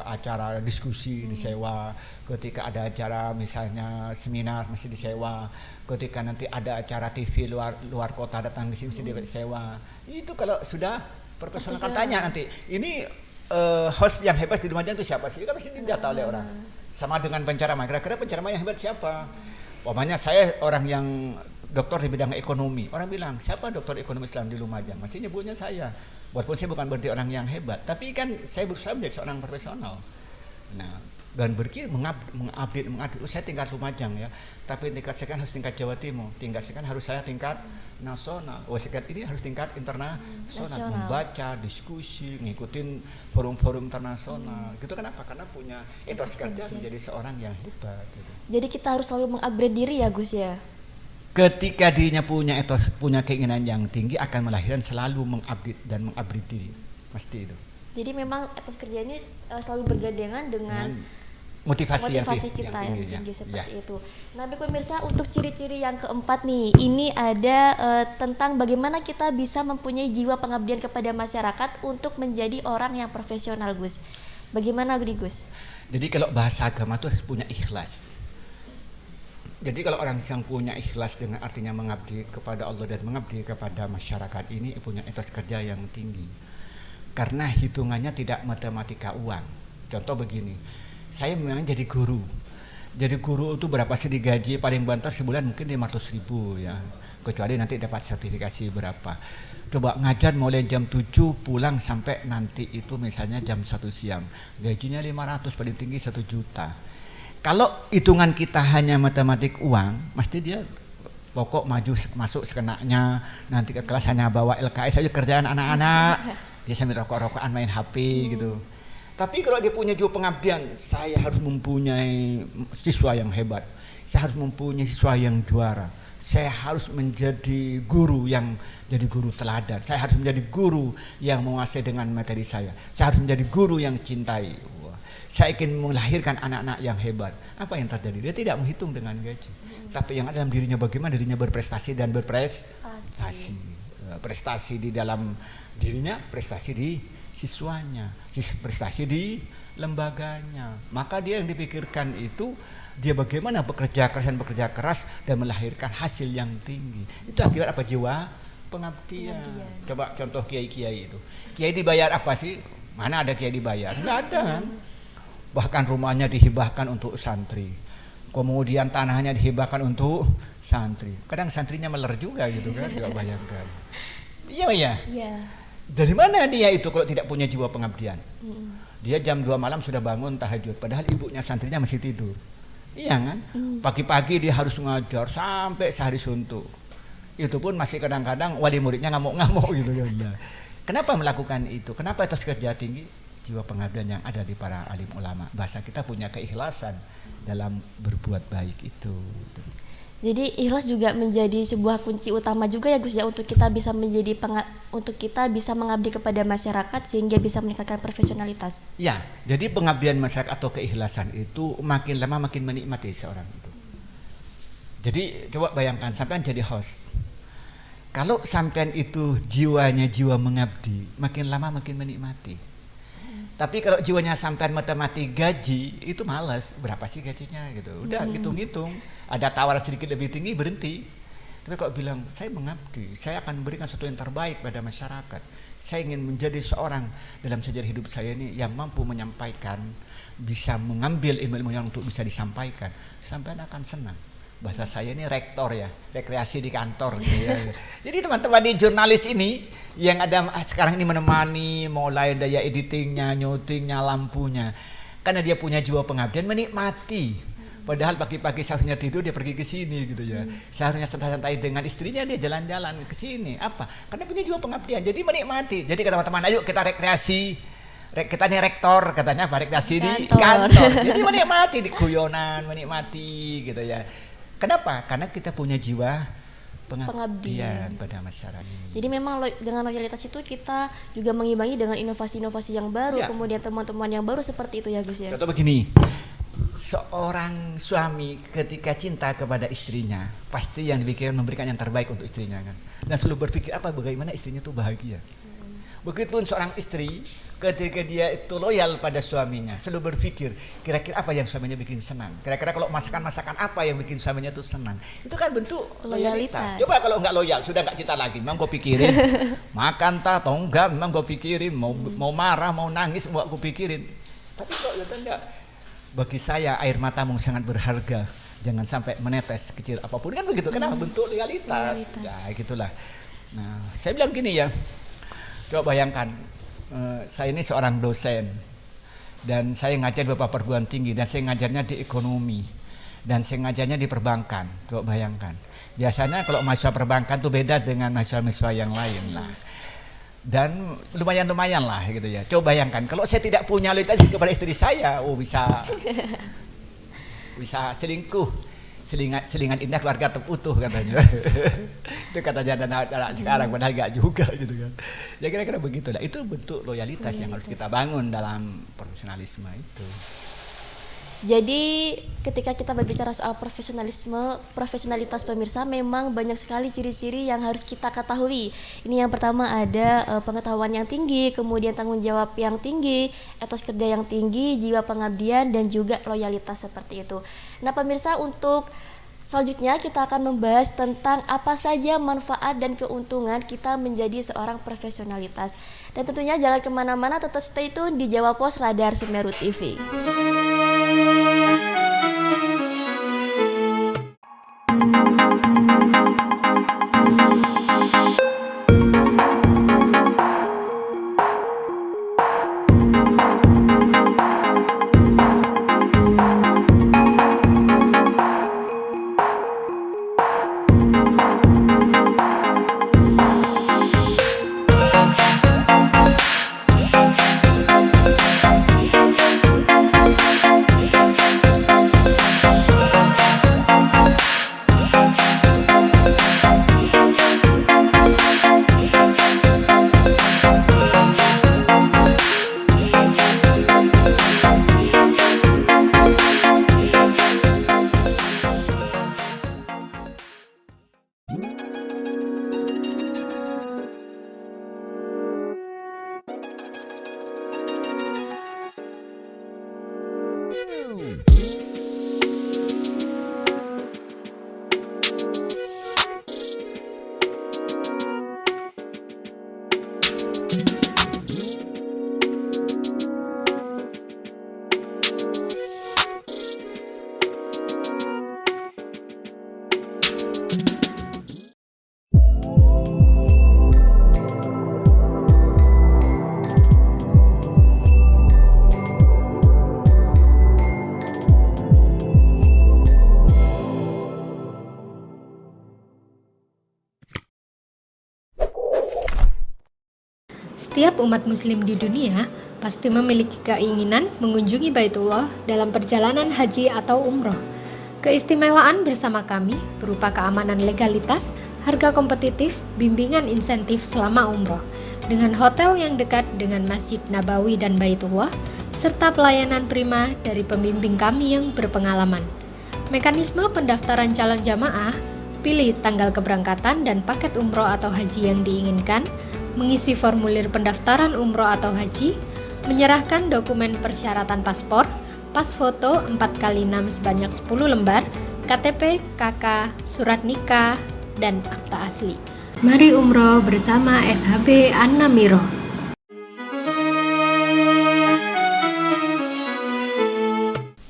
acara diskusi disewa, ketika ada acara misalnya seminar mesti disewa, ketika nanti ada acara TV luar kota datang di sini mesti disewa. Itu kalau sudah profesional kan tanya nanti, ini host yang hebat di Lumajang itu siapa sih? Kan pasti didata oleh orang. Sama dengan penceramah, kira-kira penceramah yang hebat siapa? Pokoknya saya orang yang dokter di bidang ekonomi. Orang bilang, siapa dokter ekonomi Islam di Lumajang? Mesti nyebutnya saya. Walaupun saya bukan berarti orang yang hebat, tapi kan saya berusaha menjadi seorang profesional. Nah, dan berkir mengupdate, saya tingkat Lumajang ya, tapi tingkat sekian harus tingkat Jawa Timur, tingkat sekian harus saya tingkat nasional, sekian ini harus tingkat internasional, membaca, diskusi, ngikutin forum-forum internasional, gitu. Kenapa? Karena punya etos kerja menjadi seorang yang hebat gitu. Jadi kita harus selalu mengupgrade diri ya Gus ya. Ketika dirinya punya etos, punya keinginan yang tinggi, akan melahirkan selalu mengupdate dan mengupgrade diri, pasti itu. Jadi memang etos kerja ini selalu bergandengan dengan motivasi kita yang tinggi seperti itu. Nah, pemirsa, untuk ciri-ciri yang keempat nih, ini ada tentang bagaimana kita bisa mempunyai jiwa pengabdian kepada masyarakat untuk menjadi orang yang profesional, Gus. Bagaimana Gus? Jadi kalau bahasa agama itu harus punya ikhlas. Jadi kalau orang yang punya ikhlas dengan artinya mengabdi kepada Allah dan mengabdi kepada masyarakat ini punya etos kerja yang tinggi. Karena hitungannya tidak matematika uang. Contoh begini, saya memang jadi guru. Jadi guru itu berapa sih digaji? Paling banter sebulan mungkin 500.000 ya. Kecuali nanti dapat sertifikasi berapa. Coba ngajar mulai jam 7 pulang sampai nanti itu misalnya jam 1 siang. Gajinya 500, paling tinggi 1 juta. Kalau hitungan kita hanya matematik uang, mesti dia pokok maju masuk sekenanya, nanti ke kelas hanya bawa LKS saja kerjaan anak-anak, dia sambil rokok-rokokan main HP gitu. Tapi kalau dia punya jiwa pengabdian, saya harus mempunyai siswa yang hebat, saya harus mempunyai siswa yang juara, saya harus menjadi guru yang jadi guru teladan, saya harus menjadi guru yang menguasai dengan materi saya harus menjadi guru yang cintai. Saya ingin melahirkan anak-anak yang hebat. Apa yang terjadi? Dia tidak menghitung dengan gaji. Tapi yang ada dalam dirinya bagaimana dirinya berprestasi dan berprestasi. Prestasi di dalam dirinya, prestasi di siswanya, prestasi di lembaganya. Maka dia yang dipikirkan itu dia bagaimana bekerja keras dan melahirkan hasil yang tinggi. Itu akibat apa? Jiwa pengabdian. Coba contoh kiai-kiai itu. Kiai dibayar apa sih? Mana ada kiai dibayar? Enggak ada kan? Bahkan rumahnya dihibahkan untuk santri, kemudian tanahnya dihibahkan untuk santri. Kadang santrinya meler juga gitu kan, coba bayangkan. Iya. Dari mana dia itu kalau tidak punya jiwa pengabdian? Dia jam 2 malam sudah bangun tahajud, padahal ibunya santrinya masih tidur. Iya kan? Pagi-pagi dia harus ngajar sampai sehari suntuk. Itu pun masih kadang-kadang wali muridnya ngamuk-ngamuk gitu kan. Kenapa melakukan itu? Kenapa etos kerja tinggi? Jiwa pengabdian yang ada di para alim ulama. Bahasa kita punya keikhlasan dalam berbuat baik itu. Jadi ikhlas juga menjadi sebuah kunci utama juga ya Gus ya, untuk kita bisa mengabdi kepada masyarakat sehingga bisa meningkatkan profesionalitas. Ya, jadi pengabdian masyarakat atau keikhlasan itu makin lama makin menikmati seorang itu. Jadi coba bayangkan sampean jadi host. Kalau sampean itu jiwanya jiwa mengabdi, makin lama makin menikmati. Tapi kalau jiwanya sampai matematik gaji itu malas, berapa sih gajinya gitu. Udah hitung-hitung, ada tawaran sedikit lebih tinggi berhenti. Tapi kalau bilang saya mengabdi, saya akan memberikan sesuatu yang terbaik pada masyarakat. Saya ingin menjadi seorang dalam sejarah hidup saya ini yang mampu menyampaikan, bisa mengambil ilmu-ilmu yang untuk bisa disampaikan, sampai akan senang. Bahasa saya ini rektor ya, rekreasi di kantor gitu ya. Jadi teman-teman di jurnalis ini yang ada sekarang ini menemani mulai daya editingnya, nyutingnya, lampunya, karena dia punya jiwa pengabdian, menikmati Padahal pagi-pagi seharusnya tidur dia pergi ke sini gitu ya. Seharusnya santai-santai dengan istrinya dia jalan-jalan ke sini. Apa? Karena punya juga pengabdian. Jadi menikmati. Jadi kata teman-teman, ayo kita rekreasi. Kita nih rektor katanya apa? Rekreasi di kantor. Jadi menikmati di guyonan, menikmati gitu ya. Kenapa? Karena kita punya jiwa pengabdian pada masyarakat. Jadi memang dengan loyalitas itu kita juga mengimbangi dengan inovasi-inovasi yang baru, kemudian teman-teman yang baru seperti itu ya Gus ya. Contoh begini, seorang suami ketika cinta kepada istrinya pasti yang dipikirkan memberikan yang terbaik untuk istrinya kan, dan selalu berpikir bagaimana istrinya itu bahagia. Begitupun seorang istri ketika dia itu loyal pada suaminya, selalu berpikir kira-kira apa yang suaminya bikin senang, kira-kira kalau masakan apa yang bikin suaminya itu senang. Itu kan bentuk loyalitas. Coba kalau nggak loyal, sudah nggak cinta lagi, memang gue pikirin makan atau enggak, memang gue pikirin mau marah, mau nangis, mau gue pikirin. Tapi kok enggak. Bagi saya air matamu sangat berharga, jangan sampai menetes kecil apapun, kan begitu. Kenapa? Bentuk loyalitas. Ya gitulah. Nah, saya bilang gini ya, coba bayangkan, saya ini seorang dosen dan saya ngajar beberapa perguruan tinggi dan saya ngajarnya di ekonomi dan saya ngajarnya di perbankan. Coba bayangkan, biasanya kalau mahasiswa perbankan tuh beda dengan mahasiswa-mahasiswa yang lain lah. Dan lumayan lah gitu ya. Coba bayangkan kalau saya tidak punya loyalitas kepada istri saya, bisa selingkuh, selingan indah keluarga utuh katanya. Itu katanya anak sekarang, padahal enggak juga gitu kan. Ya kira-kira begitulah. Itu bentuk loyalitas yang harus kita bangun dalam profesionalisme itu. Jadi ketika kita berbicara soal profesionalitas pemirsa, memang banyak sekali ciri-ciri yang harus kita ketahui. Ini yang pertama ada pengetahuan yang tinggi, kemudian tanggung jawab yang tinggi, etos kerja yang tinggi, jiwa pengabdian, dan juga loyalitas seperti itu. Nah pemirsa, untuk selanjutnya kita akan membahas tentang apa saja manfaat dan keuntungan kita menjadi seorang profesionalitas. Dan tentunya jangan kemana-mana, tetap stay tune di Jawa Pos Radar Semeru TV. Setiap umat muslim di dunia pasti memiliki keinginan mengunjungi Baitullah dalam perjalanan haji atau umroh. Keistimewaan bersama kami berupa keamanan legalitas, harga kompetitif, bimbingan insentif selama umroh, dengan hotel yang dekat dengan Masjid Nabawi dan Baitullah, serta pelayanan prima dari pembimbing kami yang berpengalaman. Mekanisme pendaftaran calon jamaah, pilih tanggal keberangkatan dan paket umroh atau haji yang diinginkan, mengisi formulir pendaftaran umroh atau haji, menyerahkan dokumen persyaratan paspor, pas foto 4x6 sebanyak 10 lembar, KTP, KK, surat nikah, dan akta asli. Mari umroh bersama SHB An-Namiro.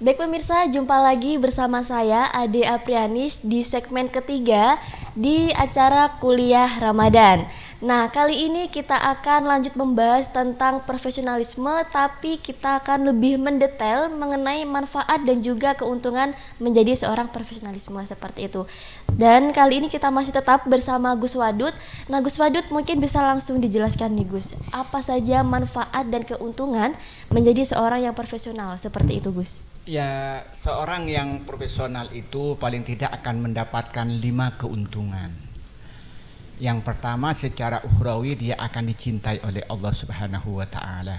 Baik pemirsa, jumpa lagi bersama saya Ade Aprianis di segmen ketiga di acara Kuliah Ramadan. Nah, kali ini kita akan lanjut membahas tentang profesionalisme, tapi kita akan lebih mendetail mengenai manfaat dan juga keuntungan menjadi seorang profesionalisme seperti itu. Dan kali ini kita masih tetap bersama Gus Wadud. Nah, Gus Wadud mungkin bisa langsung dijelaskan nih Gus, apa saja manfaat dan keuntungan menjadi seorang yang profesional seperti itu Gus? Ya, seorang yang profesional itu paling tidak akan mendapatkan 5 keuntungan. Yang pertama, secara ukhrawi dia akan dicintai oleh Allah Subhanahu wa taala.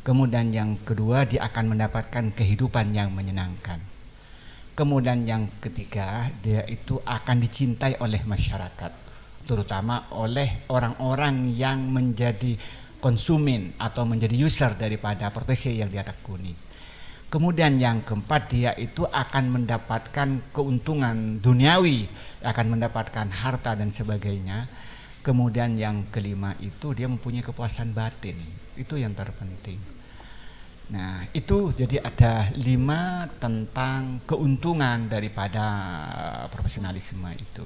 Kemudian yang kedua, dia akan mendapatkan kehidupan yang menyenangkan. Kemudian yang ketiga, dia itu akan dicintai oleh masyarakat, terutama oleh orang-orang yang menjadi konsumen atau menjadi user daripada profesi yang dia tekuni. Kemudian yang keempat, dia itu akan mendapatkan keuntungan duniawi, akan mendapatkan harta dan sebagainya. Kemudian yang kelima itu dia mempunyai kepuasan batin, itu yang terpenting. Nah, itu jadi ada 5 tentang keuntungan daripada profesionalisme itu.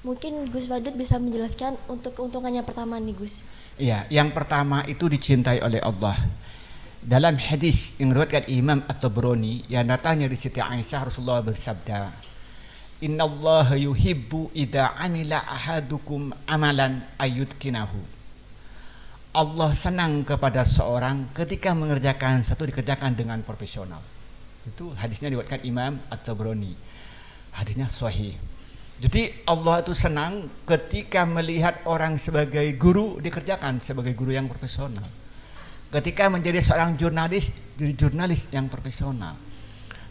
Mungkin Gus Wadud bisa menjelaskan untuk keuntungannya pertama nih Gus. Iya, yang pertama itu dicintai oleh Allah. Dalam hadis yang diriwayatkan Imam At-Tabrani yang datangnya dari Siti Aisyah, Rasulullah bersabda, "Innallaha yuhibbu idza amila ahadukum amalan ayyudkinahu." Allah senang kepada seorang ketika mengerjakan satu dikerjakan dengan profesional. Itu hadisnya diriwayatkan Imam At-Tabrani. Hadisnya sahih. Jadi Allah itu senang ketika melihat orang sebagai guru dikerjakan sebagai guru yang profesional. Ketika menjadi seorang jurnalis, jadi jurnalis yang profesional.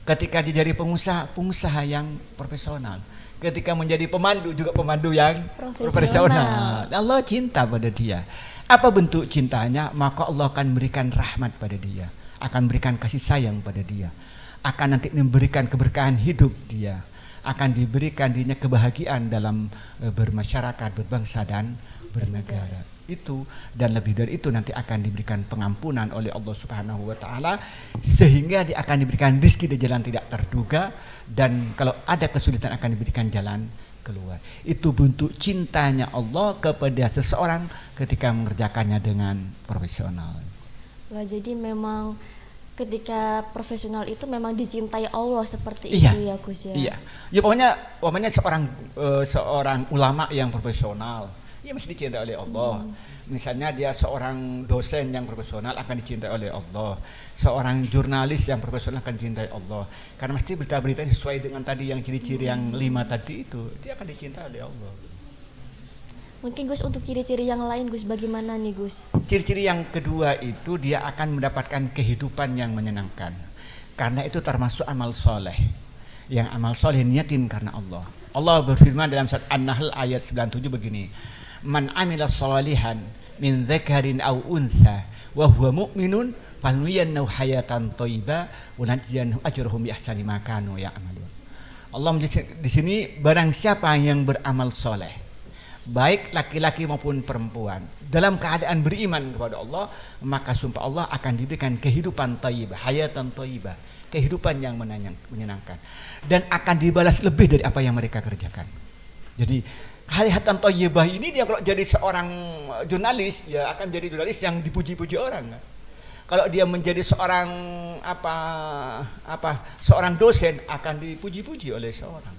Ketika dia jadi pengusaha yang profesional. Ketika menjadi pemandu, juga pemandu yang profesional. Allah cinta pada dia. Apa bentuk cintanya? Maka Allah akan berikan rahmat pada dia, akan berikan kasih sayang pada dia, akan nanti memberikan keberkahan hidup dia, akan diberikan dirinya kebahagiaan dalam bermasyarakat, berbangsa dan bernegara. Itu dan lebih dari itu nanti akan diberikan pengampunan oleh Allah Subhanahu wa taala, sehingga dia akan diberikan rezeki di jalan tidak terduga, dan kalau ada kesulitan akan diberikan jalan keluar. Itu bentuk cintanya Allah kepada seseorang ketika mengerjakannya dengan profesional. Wah, jadi memang ketika profesional itu memang dicintai Allah seperti Iya, itu ya Gus ya. Iya. Ya pokoknya seorang ulama yang profesional, dia mesti dicintai oleh Allah. Misalnya dia seorang dosen yang profesional akan dicintai oleh Allah. Seorang jurnalis yang profesional akan dicintai Allah. Karena mesti berita-berita sesuai dengan tadi yang ciri-ciri yang 5 tadi itu, dia akan dicintai oleh Allah. Mungkin Gus untuk ciri-ciri yang lain Gus bagaimana nih Gus? Ciri-ciri yang kedua itu dia akan mendapatkan kehidupan yang menyenangkan. Karena itu termasuk amal soleh. Yang amal soleh niatin karena Allah. Allah berfirman dalam surat An-Nahl ayat 97 begini. Man amila sholihan min dzakarin aw untha wa huwa mu'minun fanuyannahu hayatan thayyibah wa najziyannahu ajrahum bi ahsani ma kanu ya'malun. Allah di sini barang siapa yang beramal soleh, baik laki-laki maupun perempuan, dalam keadaan beriman kepada Allah, maka sumpah Allah akan diberikan kehidupan thayyibah, hayatan thayyibah, kehidupan yang menyenangkan, dan akan dibalas lebih dari apa yang mereka kerjakan. Jadi hayatan thayyibah ini dia kalau jadi seorang jurnalis, ya akan jadi jurnalis yang dipuji-puji orang. Kalau dia menjadi seorang seorang dosen akan dipuji-puji oleh seorang,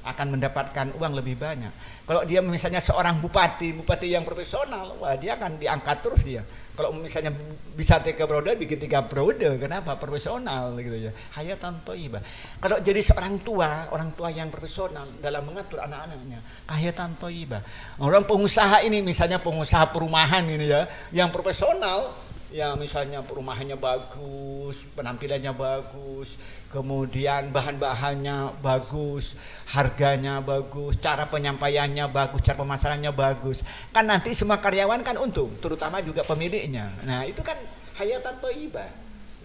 akan mendapatkan uang lebih banyak. Kalau dia misalnya seorang bupati yang profesional, wah dia akan diangkat terus dia. Kalau misalnya bisa 3 periode, bikin 3 periode. Kenapa? Profesional gitu ya. Hayatan thayyibah. Kalau jadi seorang orang tua yang profesional dalam mengatur anak-anaknya, hayatan thayyibah. Orang pengusaha ini, misalnya pengusaha perumahan ini ya, yang profesional, ya misalnya perumahannya bagus, penampilannya bagus, kemudian bahan-bahannya bagus, harganya bagus, cara penyampaiannya bagus, cara pemasarannya bagus, kan nanti semua karyawan kan untung, terutama juga pemiliknya. Nah itu kan hayatan thayyibah.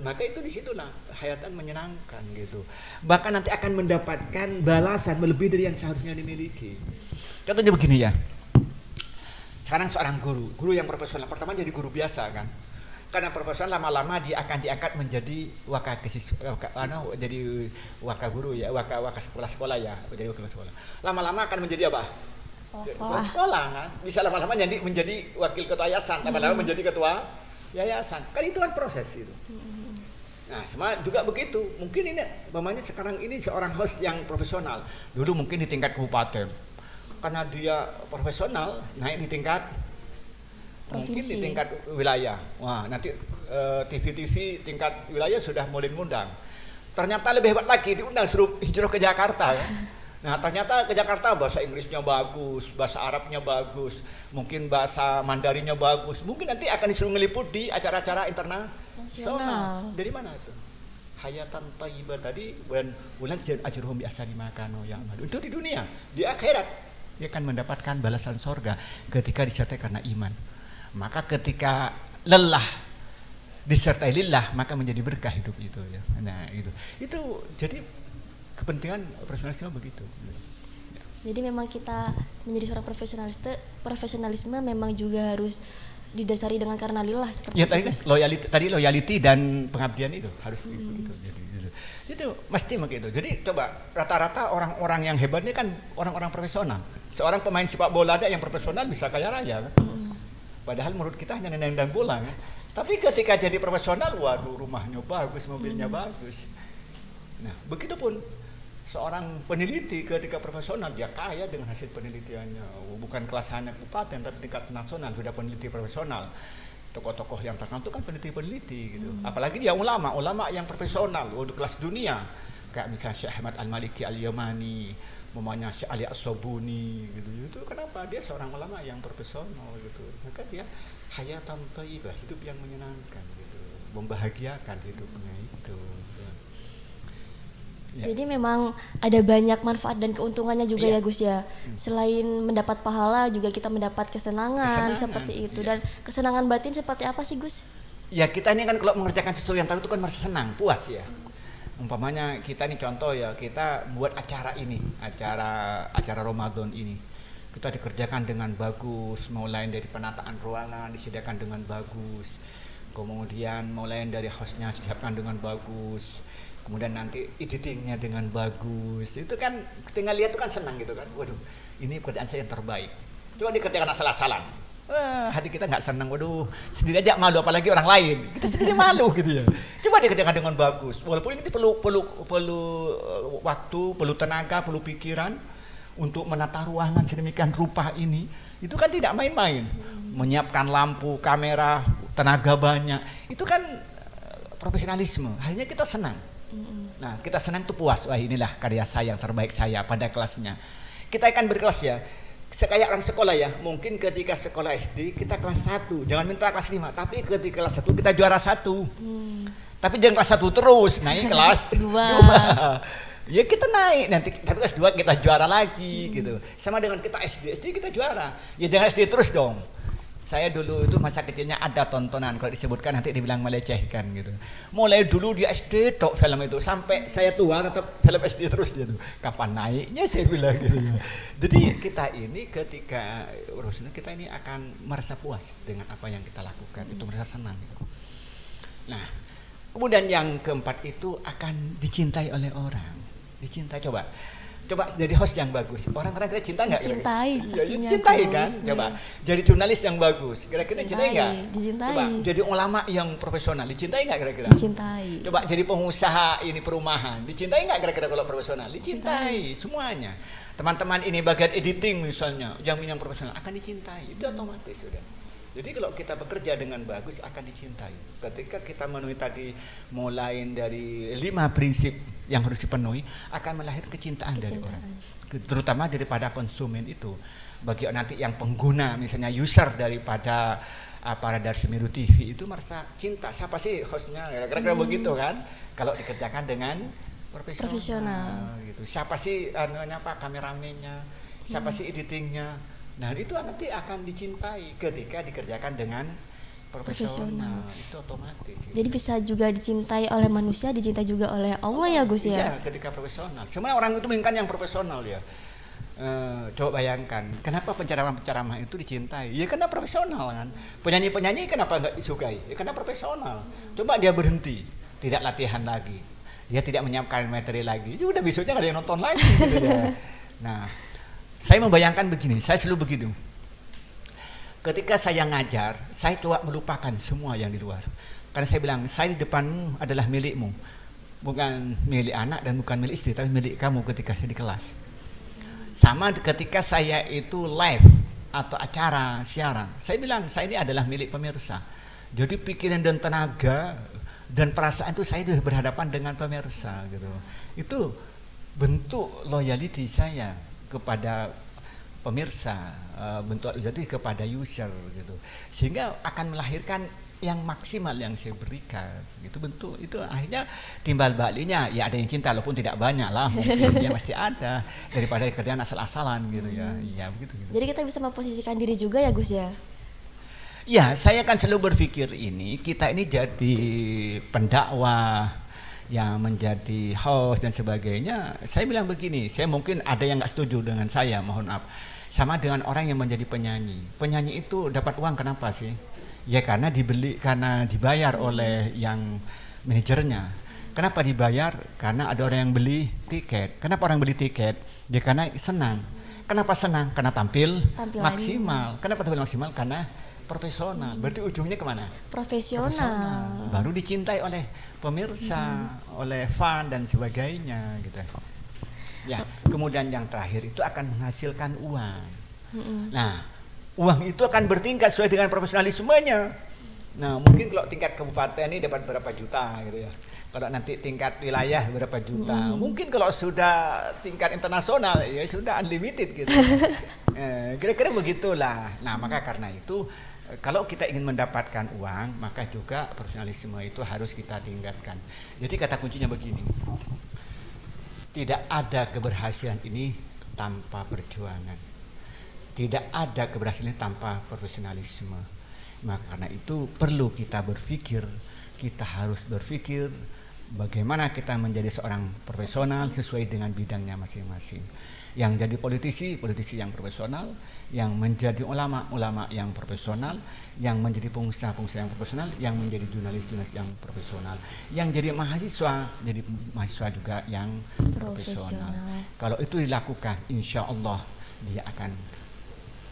Maka itu di situ hayatan menyenangkan gitu. Bahkan nanti akan mendapatkan balasan melebihi dari yang seharusnya dimiliki. Contohnya begini ya. Sekarang seorang guru yang profesional, pertama jadi guru biasa kan. Karena profesional lama-lama dia akan diangkat menjadi jadi waka guru ya, waka sekolah ya, jadi wakil sekolah. Lama-lama akan menjadi apa? Sekolah. Sekolah kan, bisa lama-lama menjadi wakil ketua yayasan, lama-lama menjadi ketua yayasan. Kan itu kan proses itu. Nah, semua juga begitu. Mungkin ini, mamanya sekarang ini seorang host yang profesional. Dulu mungkin di tingkat kabupaten, karena dia profesional, naik di tingkat mungkin di tingkat wilayah. Wah, nanti TV-TV tingkat wilayah sudah mulai ngundang. Ternyata lebih hebat lagi, diundang suruh hijrah ke Jakarta kan. Nah, ternyata ke Jakarta bahasa Inggrisnya bagus, bahasa Arabnya bagus, mungkin bahasa Mandarinnya bagus. Mungkin nanti akan disuruh ngeliput di acara-acara internasional. Dari mana itu? Hayatan thayyibah tadi, bulan ajruhum bi ahsani ma kanu ya'malun. Itu di dunia, di akhirat dia akan mendapatkan balasan sorga ketika disertai karena iman. Maka ketika lelah disertai lillah, maka menjadi berkah hidup itu ya. Nah, itu jadi kepentingan profesionalisme begitu. Jadi memang kita menjadi seorang profesionalisme memang juga harus didasari dengan karena lillah seperti ya, itu. Loyalty dan pengabdian itu harus begitu. Itu mesti begitu. Jadi coba rata-rata orang-orang yang hebat ini kan orang-orang profesional. Seorang pemain sepak bola ada yang profesional bisa kaya raya kan. Padahal menurut kita hanya nendang bola kan. Tapi ketika jadi profesional, waduh, rumahnya bagus, mobilnya bagus. Nah, begitupun seorang peneliti ketika profesional, dia kaya dengan hasil penelitiannya. Bukan kelas hanya kabupaten, tapi tingkat nasional sudah peneliti profesional. Tokoh-tokoh yang terkenal itu kan peneliti-peneliti gitu. Apalagi dia ulama yang profesional, udah kelas dunia. Kayak misalnya Syekh Ahmad Al-Maliki Al-Yamani, mamanya Syekh Ali As-Sobuni gitu. Itu kenapa? Dia seorang ulama yang profesional gitu. Maka dia hayatan thayyibah, hidup yang menyenangkan gitu. Membahagiakan hidupnya itu. Ya. Jadi memang ada banyak manfaat dan keuntungannya juga ya Gus ya. Selain mendapat pahala juga kita mendapat kesenangan seperti itu. Dan kesenangan batin seperti apa sih Gus? Ya, kita ini kan kalau mengerjakan sesuatu yang tertentu kan merasa senang, puas ya. Umpamanya kita nih contoh ya, kita buat acara ini, acara Ramadan ini. Kita dikerjakan dengan bagus, mulai dari penataan ruangan disediakan dengan bagus. Kemudian mulai dari hostnya disiapkan dengan bagus. Kemudian nanti editingnya dengan bagus, itu kan tinggal lihat itu kan senang gitu kan. Waduh, ini pekerjaan saya yang terbaik. Coba dikerjakan asal-asalan, hati kita nggak senang. Waduh, sendiri aja malu, apalagi orang lain. Kita sendiri malu gitu ya. Coba dikerjakan dengan bagus, walaupun ini perlu waktu, perlu tenaga, perlu pikiran untuk menata ruangan sedemikian rupa ini. Itu kan tidak main-main. Menyiapkan lampu, kamera, tenaga banyak. Itu kan profesionalisme. Akhirnya kita senang. Nah, kita senang tuh puas. Wah, inilah karya saya yang terbaik saya pada kelasnya. Kita akan berkelas ya. Kayak orang sekolah ya. Mungkin ketika sekolah SD kita kelas 1, jangan minta kelas 5. Tapi ketika kelas 1 kita juara 1. Tapi jangan kelas 1 terus, naik kelas 2. Ya kita naik nanti, tapi kelas 2 kita juara lagi gitu. Sama dengan kita SD kita juara. Ya jangan SD terus dong. Saya dulu itu masa kecilnya ada tontonan, kalau disebutkan nanti dibilang melecehkan gitu. Mulai dulu di SD tok film itu, sampai saya tua tetap film SD terus dia tuh. Kapan naiknya saya bilang gitu. Jadi kita ini ketika urusan kita ini akan merasa puas dengan apa yang kita lakukan, itu merasa senang gitu. Nah, kemudian yang keempat itu akan dicintai oleh orang. Dicintai, coba jadi host yang bagus. Orang-orang kira cinta nggak? Cintai, cintai kan? Coba jadi jurnalis yang bagus. Kira-kira cintai nggak? Dicintai. Coba jadi ulama yang profesional. Dicintai nggak kira-kira? Dicintai. Coba jadi pengusaha ini perumahan. Dicintai nggak kira-kira kalau profesional? Dicintai semuanya. Teman-teman ini bagian editing misalnya, yang profesional akan dicintai. Itu otomatis sudah. Jadi kalau kita bekerja dengan bagus akan dicintai. Ketika kita memenuhi tadi mulai dari 5 prinsip yang harus dipenuhi, akan melahirkan kecintaan dari orang. Terutama daripada konsumen itu. Bagi nanti yang pengguna misalnya user daripada Radar Semeru TV itu merasa cinta. Siapa sih hostnya? Kira-kira begitu kan? Kalau dikerjakan dengan profesional. Gitu. Siapa sih kameramennya? Siapa sih editingnya? Nah, itu nanti akan dicintai ketika dikerjakan dengan profesional. Itu otomatis. Gitu. Jadi bisa juga dicintai oleh manusia, dicintai juga oleh Allah ya Gus ya? Iya, ketika profesional. Sebenarnya orang itu menginginkan yang profesional ya. Coba bayangkan, kenapa penceramah-penceramah itu dicintai? Ya karena profesional kan. Penyanyi-penyanyi kenapa nggak disukai? Ya karena profesional. Coba dia berhenti, tidak latihan lagi. Dia tidak menyiapkan materi lagi. Sudah besoknya nggak ada yang nonton lagi gitu ya. Nah, Saya membayangkan begini, saya selalu begitu. Ketika saya ngajar, saya coba melupakan semua yang di luar. Karena saya bilang, saya di depanmu adalah milikmu. Bukan milik anak dan bukan milik istri, tapi milik kamu ketika saya di kelas. Sama ketika saya itu live atau acara siaran, saya bilang, saya ini adalah milik pemirsa. Jadi pikiran dan tenaga dan perasaan itu saya berhadapan dengan pemirsa gitu. Itu bentuk loyalty saya kepada pemirsa, bentuk loyalty kepada user gitu. Sehingga akan melahirkan yang maksimal yang saya berikan gitu, bentuk itu akhirnya timbal baliknya ya ada yang cinta walaupun tidak banyak lah, mungkin ya pasti ada, daripada kerjaan asal-asalan gitu ya. Ya begitu gitu. Jadi kita bisa memposisikan diri juga ya Gus ya. Ya, saya kan selalu berpikir ini, kita ini jadi pendakwah, yang menjadi host dan sebagainya. Saya bilang begini, saya mungkin ada yang nggak setuju dengan saya, mohon maaf. Sama dengan orang yang menjadi penyanyi. Penyanyi itu dapat uang kenapa sih? Ya karena dibayar oleh yang manajernya. Kenapa dibayar? Karena ada orang yang beli tiket. Kenapa orang beli tiket? Ya karena senang. Kenapa senang? Karena tampil maksimal. Kenapa tampil maksimal? Karena profesional. Berarti ujungnya kemana? Profesional. Baru dicintai oleh pemirsa, oleh fan dan sebagainya gitu. Ya, kemudian yang terakhir itu akan menghasilkan uang. Nah, uang itu akan bertingkat sesuai dengan profesionalismenya. Nah, mungkin kalau tingkat kabupaten ini dapat berapa juta gitu ya. Kalau nanti tingkat wilayah berapa juta. Mungkin kalau sudah tingkat internasional ya sudah unlimited gitu. Kira-kira begitulah. Nah, maka karena itu kalau kita ingin mendapatkan uang, maka juga profesionalisme itu harus kita tingkatkan. Jadi kata kuncinya begini. Tidak ada keberhasilan ini tanpa perjuangan. Tidak ada keberhasilan tanpa profesionalisme. Maka karena itu perlu kita berpikir, kita harus berpikir bagaimana kita menjadi seorang profesional sesuai dengan bidangnya masing-masing. Yang jadi politisi yang profesional, yang menjadi ulama yang profesional, yang menjadi pengusaha yang profesional, yang menjadi jurnalis yang profesional, yang jadi mahasiswa juga yang profesional. Kalau itu dilakukan, insya Allah dia akan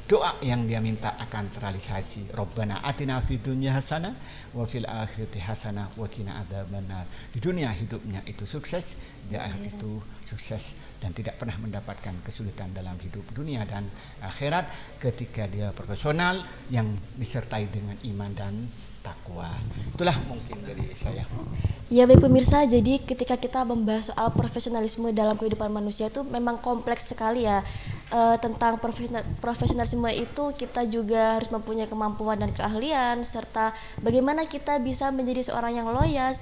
doa yang dia minta akan terrealisasi. Rabbana atina fid dunya hasanah wa fil akhirati hasanah wa qina adzabannar. Di dunia hidupnya itu sukses, di akhirat itu sukses dan tidak pernah mendapatkan kesulitan dalam hidup dunia dan akhirat ketika dia profesional yang disertai dengan iman dan takwa. Itulah mungkin dari saya. Ya baik pemirsa, jadi ketika kita membahas soal profesionalisme dalam kehidupan manusia itu memang kompleks sekali ya. Tentang profesionalisme itu kita juga harus mempunyai kemampuan dan keahlian serta bagaimana kita bisa menjadi seorang yang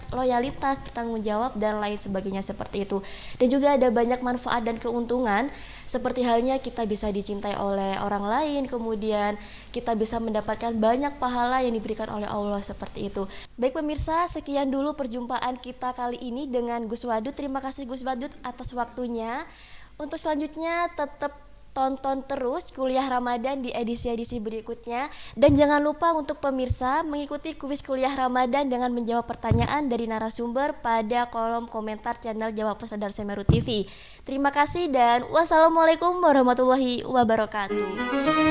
loyalitas, bertanggung jawab dan lain sebagainya seperti itu. Dan juga ada banyak manfaat dan keuntungan seperti halnya kita bisa dicintai oleh orang lain, kemudian kita bisa mendapatkan banyak pahala yang diberikan oleh Allah seperti itu. Baik pemirsa, sekian dulu perjumpaan kita kali ini dengan Gus Wadud. Terima kasih Gus Wadud atas waktunya. Untuk selanjutnya tetap tonton terus kuliah Ramadan di edisi-edisi berikutnya. Dan jangan lupa untuk pemirsa mengikuti kuis kuliah Ramadan dengan menjawab pertanyaan dari narasumber pada kolom komentar channel Jawab Pos Radar Semeru TV. Terima kasih dan wassalamualaikum warahmatullahi wabarakatuh.